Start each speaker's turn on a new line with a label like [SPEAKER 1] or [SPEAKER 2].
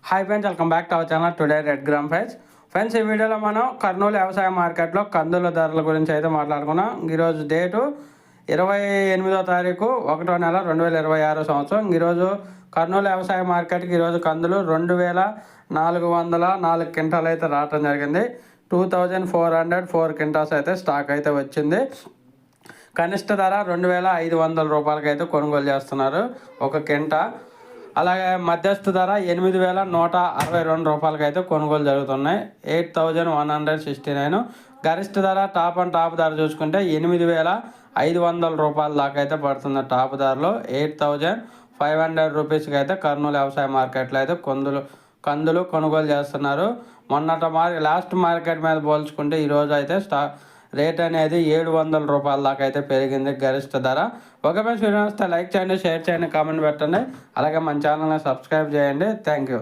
[SPEAKER 1] Hi friends, welcome back to our channel today red gram friends. ఈ వీడియోలో మనం కర్నూలు వ్యవసాయ మార్కెట్లో కందుల ధరల గురించి అయితే మాట్లాడుకున్నాం. ఈరోజు డేటు 28వ తారీఖు 1వ నెల 2026 సంవత్సరం. ఈరోజు కర్నూలు వ్యవసాయ మార్కెట్కి ఈరోజు కందులు 2404 క్వింటాలు అయితే రావడం జరిగింది. 2404 క్వింటాల్స్ అయితే స్టాక్ అయితే వచ్చింది. కనిష్ట ధర 2500 రూపాయలకి అయితే కొనుగోలు చేస్తున్నారు ఒక క్వింటా. అలాగే మధ్యస్థ ధర 8162 రూపాయలకి అయితే కొనుగోలు జరుగుతున్నాయి. 8169. గరిష్ట ధర టాప్ ధర చూసుకుంటే 8500 రూపాయల దాకా అయితే పడుతుంది. టాప్ ధరలో 8500 రూపీస్కి అయితే కర్నూలు వ్యవసాయ మార్కెట్లో అయితే కందులు కొనుగోలు చేస్తున్నారు. లాస్ట్ మార్కెట్ మీద పోల్చుకుంటే ఈరోజు అయితే రేట్ అనేది 700 రూపాయల దాకా అయితే పెరిగింది గరిష్ట ధర. ఒక వీడియో వస్తే లైక్ చేయండి, షేర్ చేయండి, కామెంట్ పెట్టండి. అలాగే మన ఛానల్ని సబ్స్క్రైబ్ చేయండి. Thank you.